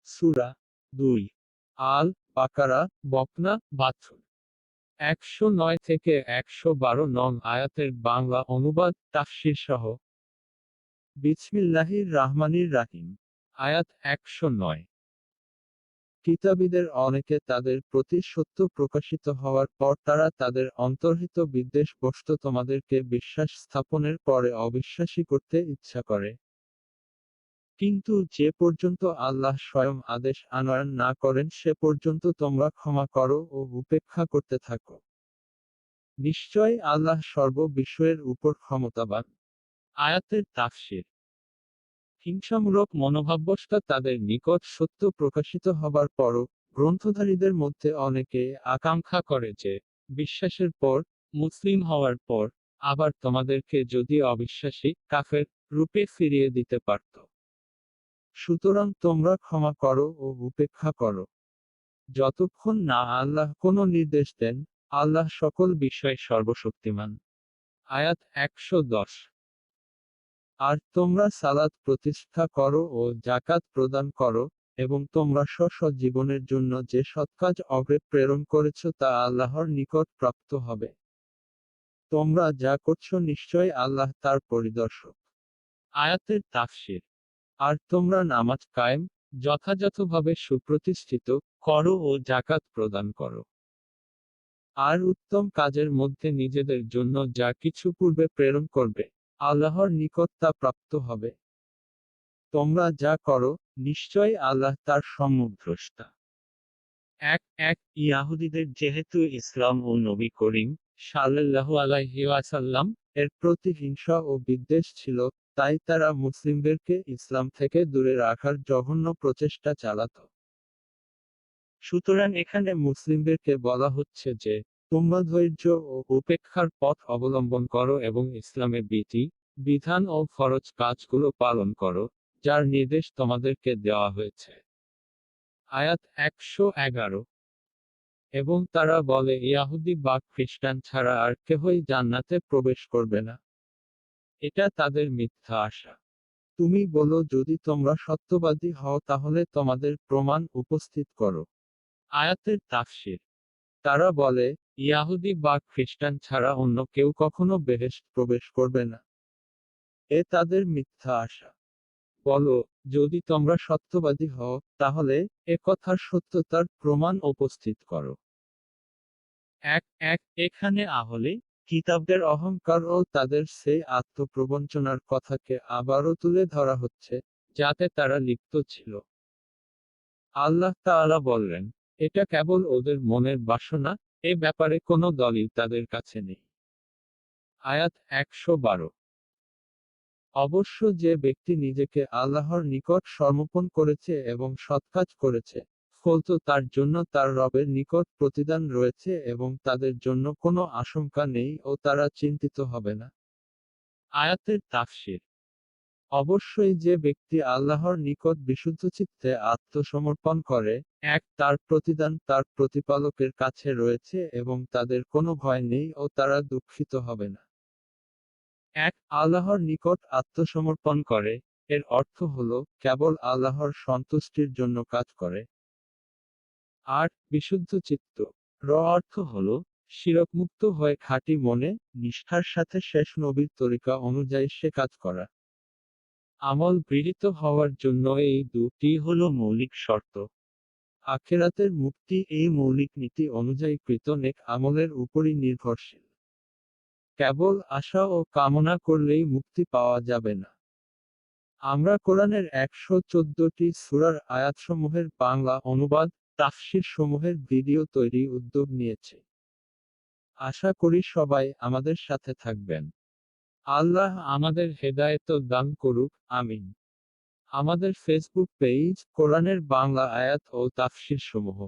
সূরা ২ আল বাকারা বকনা বাছুর ১০৯ থেকে ১১২ নং আয়াতের বাংলা অনুবাদ তাফসীর সহ। বিসমিল্লাহির রাহমানির রাহিম। আয়াত ১০৯। কিতাবীদের অনেকে তাদের প্রতি সত্য প্রকাশিত হওয়ার পর তারা তাদের অন্তর্হিত বিদ্বেষবশত তোমাদেরকে বিশ্বাস স্থাপনের পরে অবিশ্বাসী করতে ইচ্ছা করে। কিন্তু যে পর্যন্ত আল্লাহ স্বয়ং আদেশ আনয়ন না করেন সে পর্যন্ত তোমরা ক্ষমা করো ও উপেক্ষা করতে থাকো। নিশ্চয়ই আল্লাহ সর্ব বিষয়ের উপর ক্ষমতাবান। আয়াতের তাফসীর। হিংসামূলক মনোভাববশত তাদের নিকট সত্য প্রকাশিত হবার পরও গ্রন্থধারীদের মধ্যে অনেকে আকাঙ্ক্ষা করে যে বিশ্বাসের পর, মুসলিম হওয়ার পর আবার তোমাদেরকে যদি অবিশ্বাসী কাফের রূপে ফিরিয়ে দিতে পারত। সুতরাং তোমরা ক্ষমা করো ও উপেক্ষা করো, যতক্ষণ না আল্লাহ কোনো নির্দেশ দেন। আল্লাহ সকল বিষয়ে সর্বশক্তিমান। আয়াত ১১০। আর তোমরা সালাত প্রতিষ্ঠা করো ও যাকাত প্রদান করো, এবং তোমরা স্ব জীবনের জন্য যে সৎকাজ অগ্রে প্রেরণ করেছ তা আল্লাহর নিকট প্রাপ্ত হবে। তোমরা যা করছ নিশ্চয় আল্লাহ তার পরিদর্শক। আয়াতের তাফসীর। আর তোমরা নামাজ কায়েম যথাযথভাবে সুপ্রতিষ্ঠিত করো ও যাকাত প্রদান করো। আর উত্তম কাজের মধ্যে নিজেদের জন্য যা কিছু পূর্বে প্রেরণ করবে, আল্লাহর নিকট তা প্রাপ্ত হবে। তোমরা যা করো, নিশ্চয়ই আল্লাহ তার সম্যকদ্রষ্টা। এক ইয়াহুদীদের যেহেতু ইসলাম ও নবী করিম সাল্লাল্লাহু আলাইহি ওয়াসাল্লাম এর প্রতি হিংসা ও বিদ্বেষ ছিল, তাই তারা মুসলিমদেরকে ইসলাম থেকে দূরে রাখার জঘন্য প্রচেষ্টা চালাত। সুতরাং এখানে মুসলিমদেরকে বলা হচ্ছে যে তোমরা ধৈর্য ও উপেক্ষার পথ অবলম্বন করো এবং ইসলামের বিধি বিধান ও ফরজ কাজগুলো পালন করো, যার নির্দেশ তোমাদেরকে দেওয়া হয়েছে। আয়াত ১১১। এবং তারা বলে ইয়াহুদি বা খ্রিস্টান ছাড়া আর কেহই জান্নাতে প্রবেশ করবে না। এটা তাদের মিথ্যা আশা। তুমি বলো যদি তোমরা সত্যবাদী হও তাহলে তোমাদের প্রমাণ উপস্থিত করো। আয়াতের তাফসীর। তারা বলে ইয়াহুদি বা খ্রিস্টান ছাড়া অন্য কেউ কখনো বেহেশত প্রবেশ করবে না। এ তাদের মিথ্যা আশা। বলো, যদি তোমরা সত্যবাদী হও তাহলে এ কথার সত্যতার প্রমাণ উপস্থিত করো। এখানে আহলে কিতাবদের অহংকার ও তাদের সেই আত্মপ্রবঞ্চনার কথাকে আবারও তুলে ধরা হচ্ছে, যাতে তারা লিপ্ত ছিল। আল্লাহ তাআলা বললেন, এটা কেবল ওদের মনের বাসনা, এ ব্যাপারে কোনো দলিল তাদের কাছে নেই। আয়াত ১১২। অবশ্য যে ব্যক্তি নিজেকে আল্লাহর নিকট সমর্পণ করেছে এবং সৎকাজ করেছে, ফলত তার জন্য তার রবের নিকট প্রতিদান রয়েছে এবং তাদের জন্য কোনো আশঙ্কা নেই ও তারা চিন্তিত হবে না। আয়াতের তাফসীর। অবশ্যই যে ব্যক্তি আল্লাহর নিকট বিশুদ্ধচিত্তে আত্মসমর্পণ করে, তার প্রতিদান তার প্রতিপালকের কাছে রয়েছে এবং তাদের কোনো ভয় নেই ও তারা দুঃখিত হবে না। আল্লাহর নিকট আত্মসমর্পণ করে, এর অর্থ হলো কেবল আল্লাহর সন্তুষ্টির জন্য কাজ করে। আর বিশুদ্ধ চিত্ত অর্থ হলো শিরকমুক্ত হয়ে খাঁটি মনে নিষ্ঠার সাথে শেষ নবীর তরিকা অনুযায়ী সে কাজ করা। আমল গৃহীত হওয়ার জন্য এই দুটি হলো মৌলিক শর্ত। আখিরাতের মুক্তি এই মৌলিক নীতি অনুযায়ী কৃত নেক আমলের উপরই নির্ভরশীল। কেবল আশা ও কামনা করলেই মুক্তি পাওয়া যাবে না। আমরা কোরআনের ১১৪টি সূরার আয়াতসমূহের বাংলা অনুবাদ তাফসীর সমূহের ভিডিও তৈরি উদ্যোগ নিয়েছি। আশা করি সবাই আমাদের সাথে থাকবেন। আল্লাহ আমাদের হেদায়েত দান করুক, আমিন। আমাদের ফেসবুক পেজ কোরআনের বাংলা আয়াত ও তাফসীর সমূহ